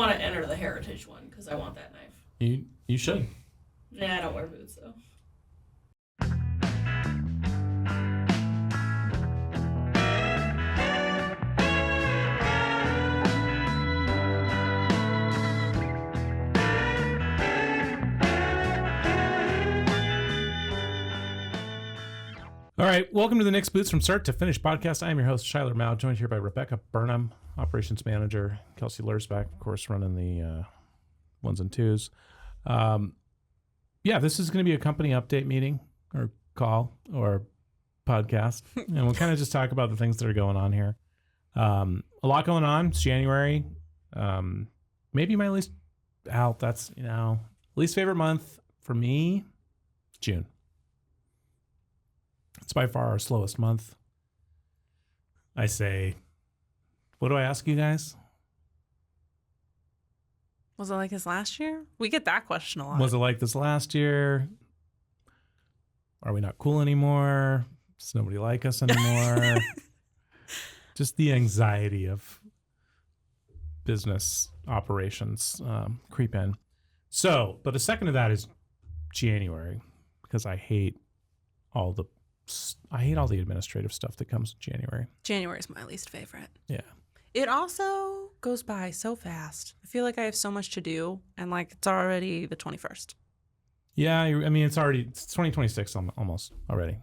want to enter the heritage one because I want that knife. You should. Yeah, I don't wear boots though. All right, welcome to the Nick's Boots from Start to Finish podcast. I am your host, Shuyler Mao, joined here by Rebecca Burnham, operations manager, Kelsey Lursback, of course, running the ones and twos. Yeah, this is going to be a company update meeting or call or podcast, and we'll kind of just talk about the things that are going on here. A lot going on. It's January. Maybe my least least favorite month for me, June. It's by far our slowest month. I say, what do I ask you guys? Was it like this last year? We get that question a lot. Was it like this last year? Are we not cool anymore? Does nobody like us anymore? Just the anxiety of business operations creep in. So, but a second of that is January, because I hate all the administrative stuff that comes in January. January is my least favorite. Yeah. It also goes by so fast. I feel like I have so much to do, and like it's already the 21st. Yeah, I mean, it's 2026 almost already.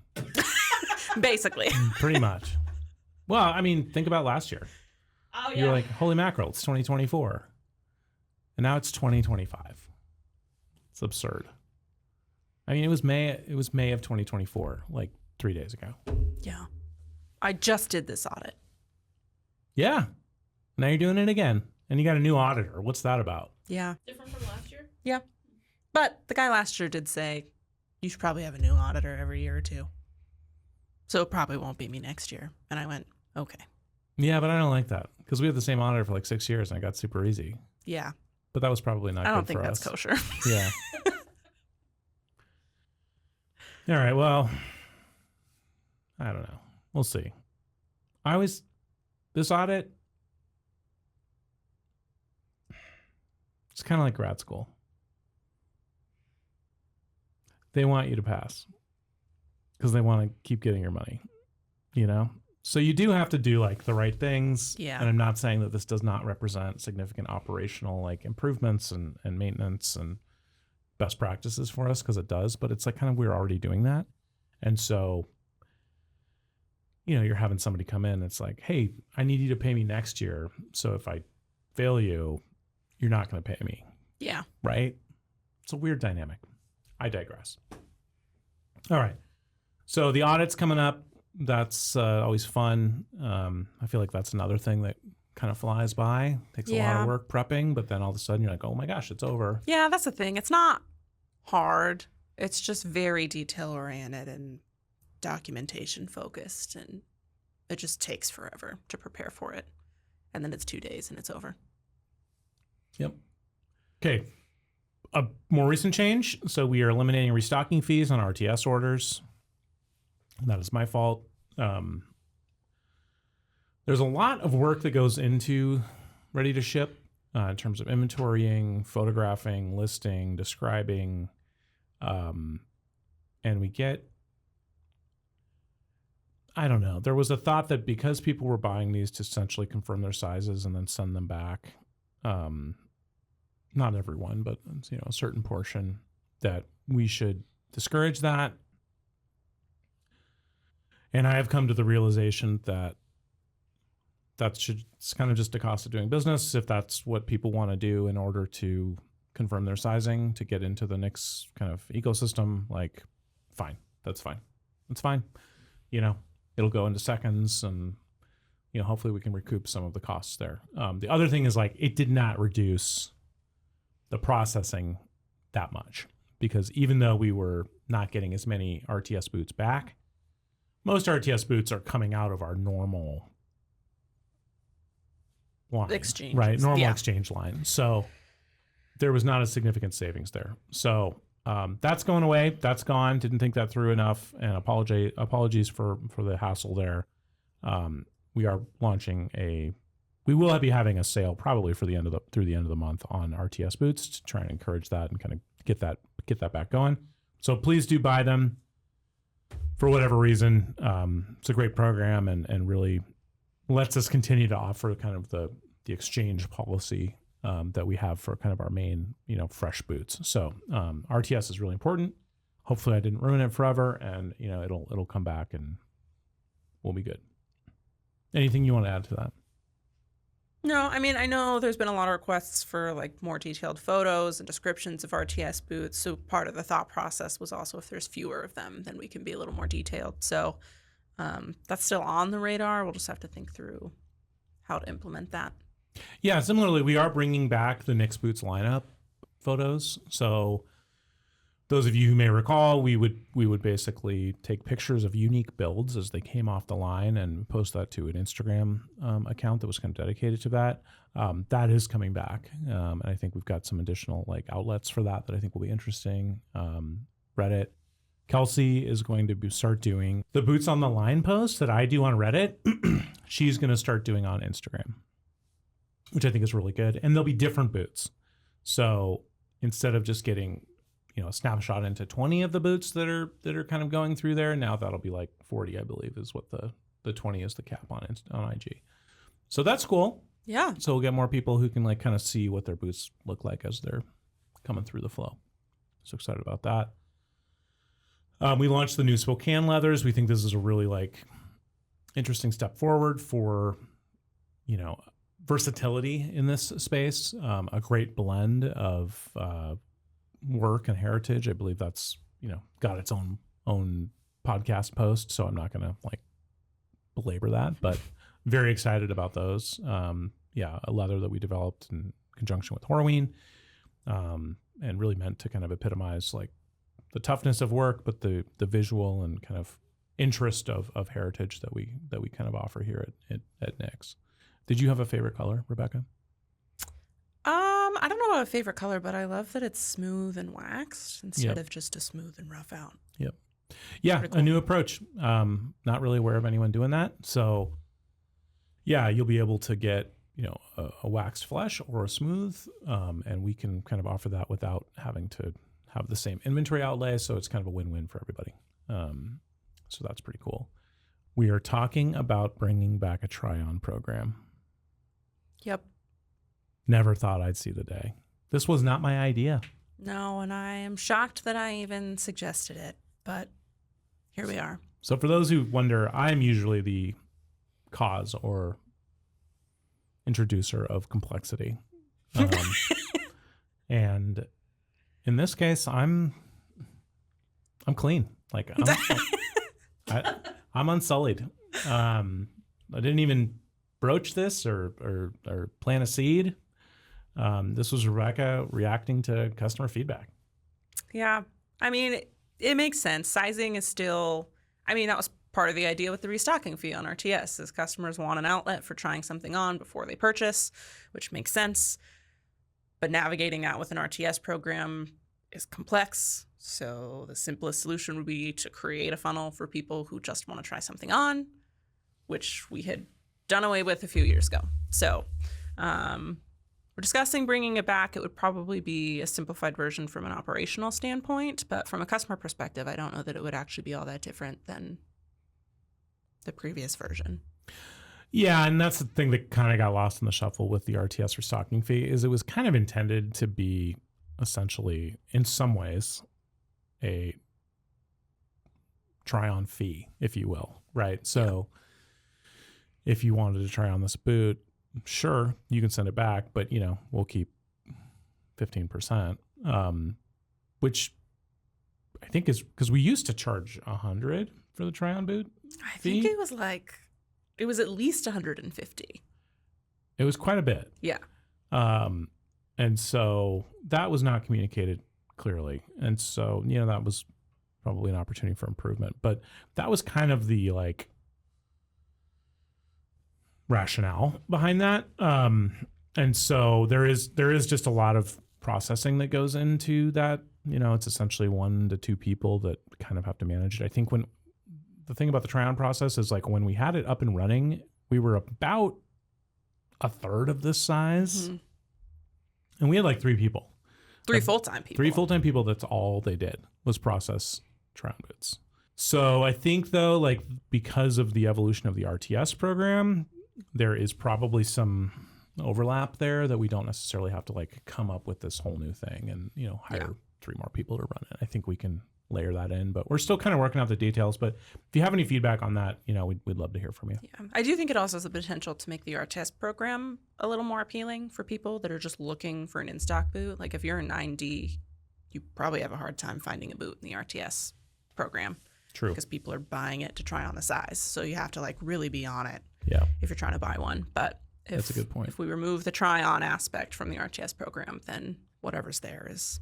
Basically. Pretty much. Well, I mean, think about last year. Oh, yeah. You're like, holy mackerel, it's 2024. And now it's 2025. It's absurd. I mean, it was May of 2024, like 3 days ago. Yeah. I just did this audit. Yeah. Now you're doing it again. And you got a new auditor. What's that about? Yeah. Different from last year? Yeah. But the guy last year did say, you should probably have a new auditor every year or two. So it probably won't be me next year. And I went, okay. Yeah, but I don't like that. Because we had the same auditor for like 6 years and it got super easy. Yeah. But that was probably not good for us. I don't think that's kosher. Yeah. All right, well, I don't know. We'll see. This audit, it's kind of like grad school. They want you to pass because they want to keep getting your money, you know? So you do have to do like the right things. Yeah. And I'm not saying that this does not represent significant operational like improvements and maintenance and best practices for us, because it does, but it's like kind of we're already doing that. And so, you know, you're having somebody come in, it's like, hey, I need you to pay me next year. So if I fail you, you're not going to pay me. Yeah. Right? It's a weird dynamic. I digress. All right. So the audit's coming up. That's always fun. I feel like that's another thing that kind of flies by. Takes a lot of work prepping, but then all of a sudden you're like, oh my gosh, it's over. Yeah, that's the thing. It's not hard. It's just very detail oriented and documentation focused, and it just takes forever to prepare for it. And then it's 2 days and it's over. Yep. Okay. A more recent change. So we are eliminating restocking fees on RTS orders. That is my fault. There's a lot of work that goes into ready to ship in terms of inventorying, photographing, listing, describing. And we get, I don't know, there was a thought that because people were buying these to essentially confirm their sizes and then send them back, not everyone, but you know, a certain portion, that we should discourage that. And I have come to the realization that it's kind of just a cost of doing business. If that's what people want to do in order to confirm their sizing to get into the next kind of ecosystem, like, fine, that's fine. It's fine. You know, it'll go into seconds and, you know, hopefully we can recoup some of the costs there. The other thing is, like, it did not reduce the processing that much, because even though we were not getting as many RTS boots back, most RTS boots are coming out of our normal line, Exchange. right? Normal exchange line. So there was not a significant savings there. So that's going away. That's gone. Didn't think that through enough. And apologies for the hassle there. We are launching a we will be having a sale probably through the end of the month on RTS boots to try and encourage that and kind of get that back going. So please do buy them for whatever reason. It's a great program and really lets us continue to offer kind of the exchange policy that we have for kind of our main, fresh boots. So RTS is really important. Hopefully I didn't ruin it forever, and it'll come back and we'll be good. Anything you want to add to that? No, I mean, I know there's been a lot of requests for like more detailed photos and descriptions of RTS boots. So part of the thought process was also if there's fewer of them, then we can be a little more detailed. So that's still on the radar. We'll just have to think through how to implement that. Yeah, similarly, we are bringing back the Nick's Boots lineup photos. So those of you who may recall, we would basically take pictures of unique builds as they came off the line and post that to an Instagram account that was kind of dedicated to that. That is coming back, and I think we've got some additional outlets for that I think will be interesting. Reddit. Kelsey is going to start doing the boots on the line posts that I do on Reddit. She's going to start doing on Instagram, which I think is really good. And there'll be different boots. So instead of just getting a snapshot into 20 of the boots that are kind of going through there, now that'll be 40, I believe, is what the 20 is the cap on IG. So that's cool. Yeah. So we'll get more people who can kind of see what their boots look like as they're coming through the flow. So excited about that. We launched the new Spokane Leathers. We think this is a really interesting step forward for, versatility in this space. A great blend of work and heritage. I believe that's got its own podcast post, so I'm not going to belabor that, but very excited about those. A leather that we developed in conjunction with Horween, and really meant to kind of epitomize the toughness of work, but the visual and kind of interest of heritage that we kind of offer here at Nick's. Did you have a favorite color, Rebecca? I don't know about a favorite color, but I love that it's smooth and waxed instead of just a smooth and rough out. Yep. Yeah, cool. A new approach. Not really aware of anyone doing that. So yeah, you'll be able to get, a waxed flesh or a smooth, and we can kind of offer that without having to have the same inventory outlay. So it's kind of a win-win for everybody. So that's pretty cool. We are talking about bringing back a try-on program. Yep. Never thought I'd see the day. This was not my idea. No, and I am shocked that I even suggested it, but here we are. So for those who wonder, I'm usually the cause or introducer of complexity. And in this case, I'm clean. I'm unsullied. I didn't even broach this or plant a seed. This was Rebecca reacting to customer feedback. Yeah. I mean, it makes sense. Sizing is still, that was part of the idea with the restocking fee on RTS is customers want an outlet for trying something on before they purchase, which makes sense. But navigating that with an RTS program is complex. So the simplest solution would be to create a funnel for people who just want to try something on, which we had done away with a few years ago. So we're discussing bringing it back. It would probably be a simplified version from an operational standpoint, but from a customer perspective, I don't know that it would actually be all that different than the previous version. Yeah, and that's the thing that kind of got lost in the shuffle with the RTS restocking fee is it was kind of intended to be essentially, in some ways, a try-on fee, if you will, right? So if you wanted to try on this boot, sure, you can send it back, but, we'll keep 15%, which I think is because we used to charge $100 for the try-on boot fee. I think it was at least $150. It was quite a bit. Yeah. And so that was not communicated clearly. And so, that was probably an opportunity for improvement. But that was kind of the rationale behind that. And so there is just a lot of processing that goes into that. It's essentially 1 to 2 people that kind of have to manage it. I think the thing about the try-on process is when we had it up and running, we were about a third of this size. Mm-hmm. And we had like 3 people. 3 full-time people. 3 full-time people. That's all they did was process try-on boots. So I think though, like because of the evolution of the RTS program, there is probably some overlap there that we don't necessarily have to like come up with this whole new thing and, you know, hire 3 more people to run it. I think we can layer that in, but we're still kind of working out the details. But if you have any feedback on that, you know, we'd love to hear from you. Yeah, I do think it also has the potential to make the RTS program a little more appealing for people that are just looking for an in-stock boot. Like if you're a 9D, you probably have a hard time finding a boot in the RTS program. True. Because people are buying it to try on a size. So you have to like really be on it if you're trying to buy one. But that's a good point. If we remove the try-on aspect from the RTS program, then whatever's there is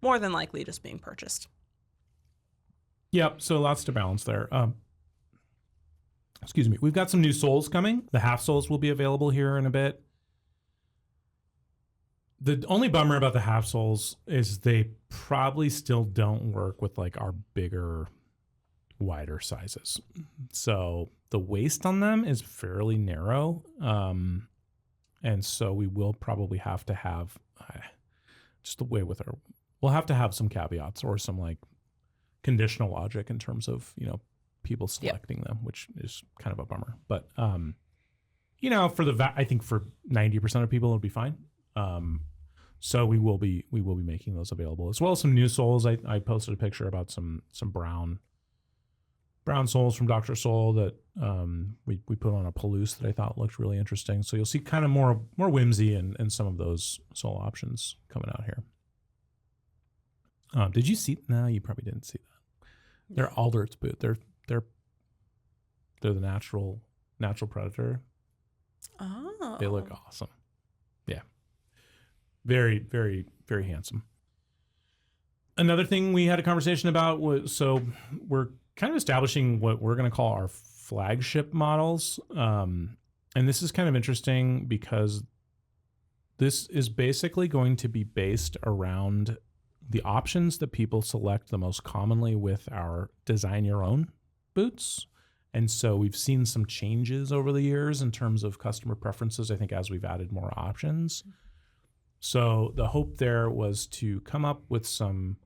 more than likely just being purchased. Yep. So lots to balance there. Excuse me. We've got some new soles coming. The half soles will be available here in a bit. The only bummer about the half soles is they probably still don't work with like our bigger, wider sizes. So the waist on them is fairly narrow. And so we will probably have to have just the way with our, we'll have to have some caveats or some like conditional logic in terms of, you know, people selecting them, which is kind of a bummer. But, you know, for I think for 90% of people, it'll be fine. So we will be making those available as well as some new soles. I posted a picture about some brown soles from Dr. Sole that we put on a Palouse that I thought looked really interesting. So you'll see kind of more whimsy and some of those sole options coming out here. Did you see? No, you probably didn't see that. They're Aldert's boot. They're the natural predator. Oh. They look awesome. Yeah. Very, very, very handsome. Another thing we had a conversation about was, so we're kind of establishing what we're going to call our flagship models. And this is kind of interesting because this is basically going to be based around the options that people select the most commonly with our design your own boots. And so we've seen some changes over the years in terms of customer preferences, I think, as we've added more options. So the hope there was to come up with some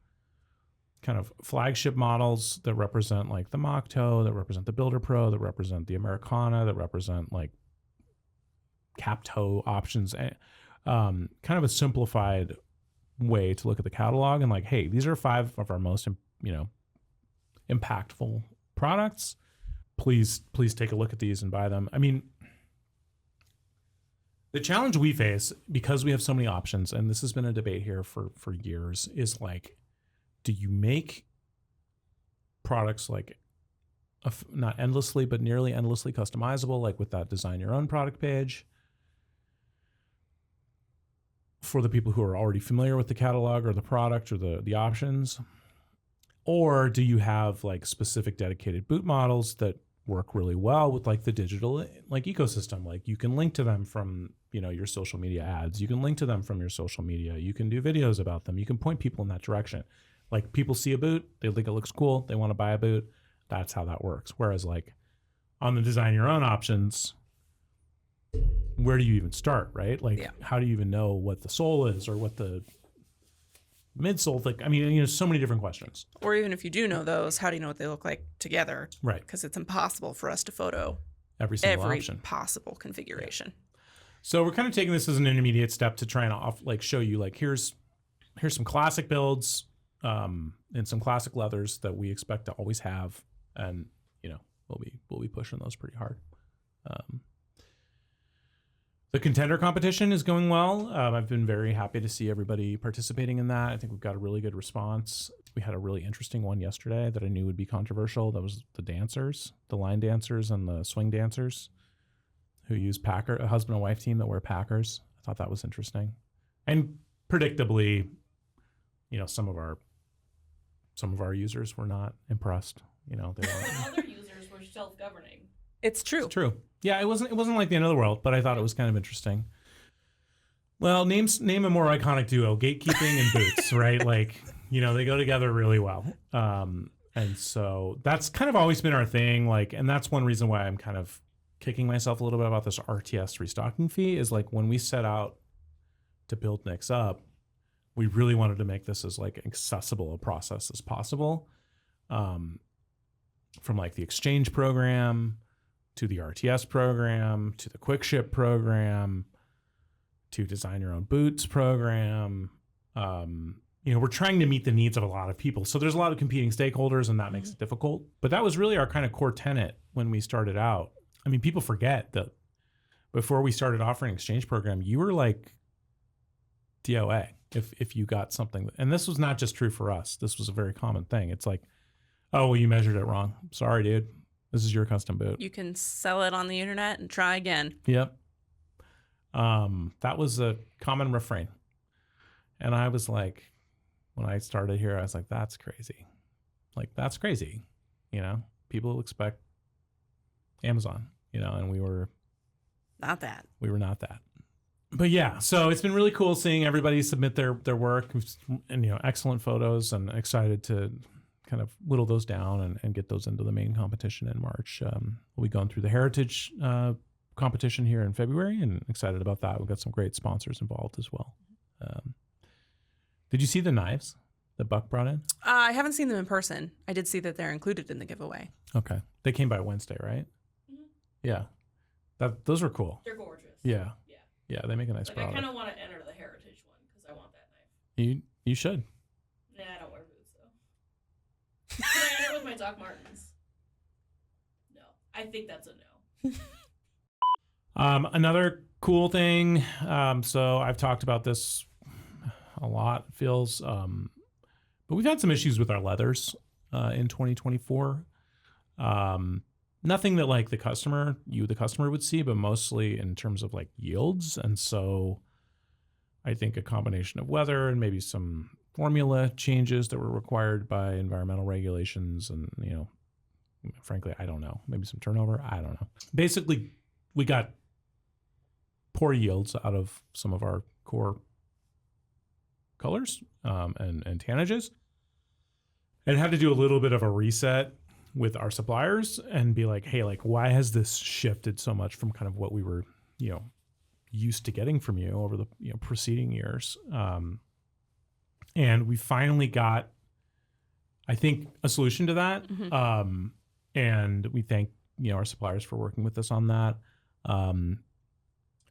kind of flagship models that represent like the mock toe, that represent the Builder Pro, that represent the Americana, that represent like cap toe options, kind of a simplified way to look at the catalog and like, hey, these are 5 of our most, you know, impactful products. Please take a look at these and buy them. I mean, the challenge we face, because we have so many options, and this has been a debate here for years, is like, do you make products like not endlessly, but nearly endlessly customizable, like with that design your own product page for the people who are already familiar with the catalog or the product or the options? Or do you have like specific dedicated boot models that work really well with like the digital like ecosystem? Like you can link to them from, you know, your social media ads. You can link to them from your social media. You can do videos about them. You can point people in that direction. Like people see a boot, they think it looks cool, they want to buy a boot. That's how that works. Whereas like on the design your own options, where do you even start, right? Like how do you even know what the sole is or what the midsole, like, I mean, you know, so many different questions. Or even if you do know those, how do you know what they look like together? Right. Because it's impossible for us to photo every single option, possible configuration. Yeah. So we're kind of taking this as an intermediate step to try and like show you like here's some classic builds and some classic leathers that we expect to always have, and you know we'll be pushing those pretty hard. The Contender Competition is going well. I've been very happy to see everybody participating in that. I think we've got a really good response. We had a really interesting one yesterday that I knew would be controversial. That was the dancers, the line dancers and the swing dancers who use a husband and wife team that wear Packers. I thought that was interesting. And predictably, you know, some of our users were not impressed. You know, they weren't. Other users were self-governing. It's true. It's true. Yeah, it wasn't like the end of the world, but I thought it was kind of interesting. Well, name a more iconic duo, gatekeeping and boots, right? Like, you know, they go together really well. And so that's kind of always been our thing. Like, and that's one reason why I'm kind of kicking myself a little bit about this RTS restocking fee is like when we set out to build Nix up, we really wanted to make this as like accessible a process as possible. From like the exchange program to the RTS program to the quick ship program to design your own boots program. We're trying to meet the needs of a lot of people. So there's a lot of competing stakeholders and that makes it difficult. But that was really our kind of core tenet when we started out. I mean, people forget that before we started offering exchange program, you were like DOA if you got something. And this was not just true for us. This was a very common thing. It's like, oh, well, you measured it wrong. Sorry, dude. This is your custom boot. You can sell it on the internet and try again. Yep. That was a common refrain. And I was like, when I started here, I was like, that's crazy. Like, that's crazy. People expect Amazon, and we were not that. We were not that. But yeah, so it's been really cool seeing everybody submit their work and, excellent photos, and excited to kind of whittle those down and get those into the main competition in March. We'll be going through the Heritage competition here in February, and excited about that. We've got some great sponsors involved as well. Did you see the knives that Buck brought in? I haven't seen them in person. I did see that they're included in the giveaway. Okay. They came by Wednesday, right? Mm-hmm. Yeah. Those were cool. They're gorgeous. Yeah. Yeah, they make a nice like product. I kind of want to enter the Heritage one because I want that knife. You should. Nah, I don't wear boots, though. Can I enter with my Doc Martens? No. I think that's a no. Another cool thing. So I've talked about this a lot, it feels. But we've had some issues with our leathers in 2024. Nothing that like the customer would see, but mostly in terms of like yields. And so I think a combination of weather and maybe some formula changes that were required by environmental regulations and, frankly, I don't know, maybe some turnover. I don't know. Basically, we got poor yields out of some of our core colors and tannages, and had to do a little bit of a reset with our suppliers and be like, hey, like, why has this shifted so much from kind of what we were, used to getting from you over the preceding years? And we finally got, I think, a solution to that. Mm-hmm. And we thank, our suppliers for working with us on that.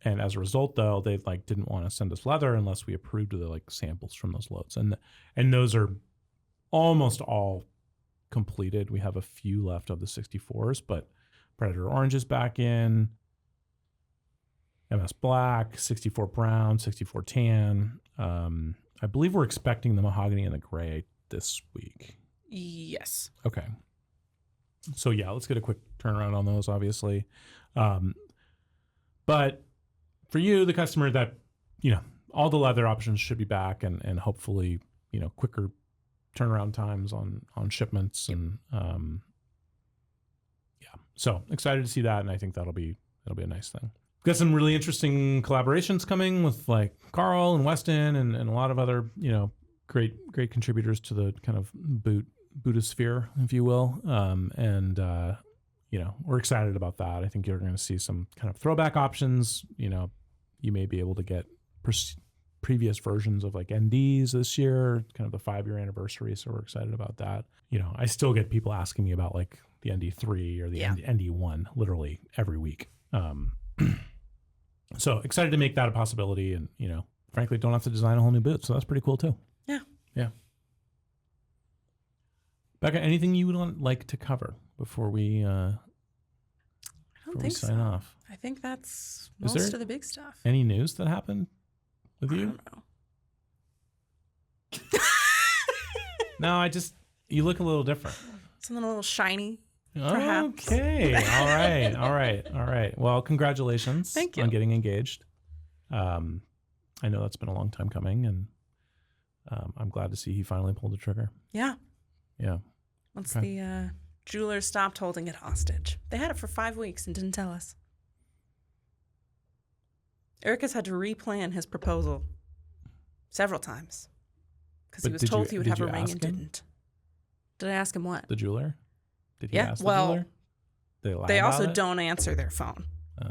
And as a result, though, they didn't want to send us leather unless we approved the samples from those loads. And those are almost all completed. We have a few left of the 64s, but Predator Orange is back in, MS Black, 64 Brown, 64 Tan. I believe we're expecting the Mahogany and the Gray this week. Yes. Okay. So yeah, let's get a quick turnaround on those, obviously. But for you, the customer, that, all the leather options should be back and hopefully, quicker turnaround times on shipments. And so excited to see that. And I think that'll be a nice thing. Got some really interesting collaborations coming with Carl and Weston and a lot of other, great contributors to the kind of bootosphere, if you will. We're excited about that. I think you're going to see some kind of throwback options. You may be able to get previous versions of NDs this year, kind of the 5-year anniversary. So we're excited about that. I still get people asking me about the ND3 or the ND1 literally every week. So excited to make that a possibility, and frankly, don't have to design a whole new boot. So that's pretty cool too. Yeah. Becca, anything you would like to cover before we sign off? I think that's most of the big stuff. Any news that happened with you? I don't know. No, you look a little different. Something a little shiny, perhaps. Okay. All right. Well, congratulations. Thank you. On getting engaged. I know that's been a long time coming, and I'm glad to see he finally pulled the trigger. Yeah. Yeah. Once the jeweler stopped holding it hostage. They had it for 5 weeks and didn't tell us. Eric has had to replan his proposal several times because he was told he would have a ring and didn't. Did I ask him what? The jeweler? Did he ask the jeweler? They lie They about also it? don't answer their phone. Oh.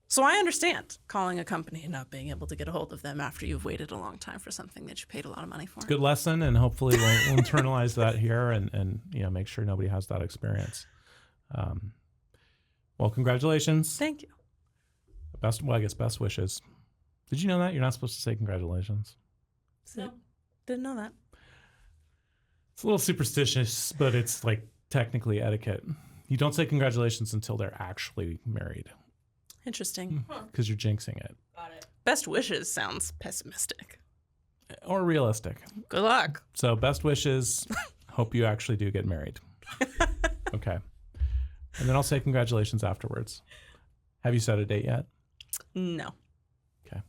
So I understand calling a company and not being able to get a hold of them after you've waited a long time for something that you paid a lot of money for. Good lesson, and hopefully we'll internalize that here and make sure nobody has that experience. Well, congratulations. Thank you. Best wishes. Did you know that you're not supposed to say congratulations? No. Didn't know that. It's a little superstitious, but it's like technically etiquette. You don't say congratulations until they're actually married, Interesting. because you're jinxing it. Got it. Best wishes sounds pessimistic. Or realistic. Good luck. So best wishes. Hope you actually do get married. Okay. And then I'll say congratulations afterwards. Have you set a date yet? No. Okay.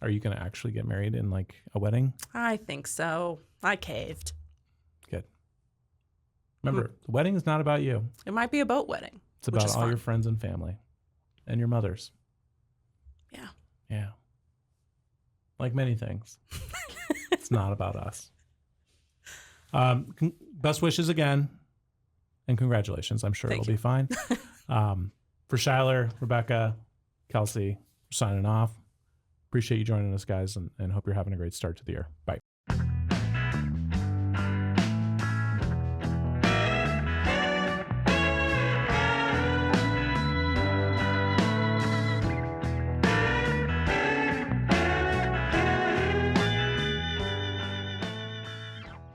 Are you going to actually get married in like a wedding? I think so. I caved. Good. Remember, the wedding is not about you. It might be a boat wedding. It's Which about is all fun. your friends and family and your mothers. Yeah. Yeah. Like many things. It's not about us. Best wishes again. And congratulations. I'm sure Thank it'll be fine. For Shuyler, Rebecca, Kelsey, we're signing off. Appreciate you joining us, guys, and hope you're having a great start to the year. Bye.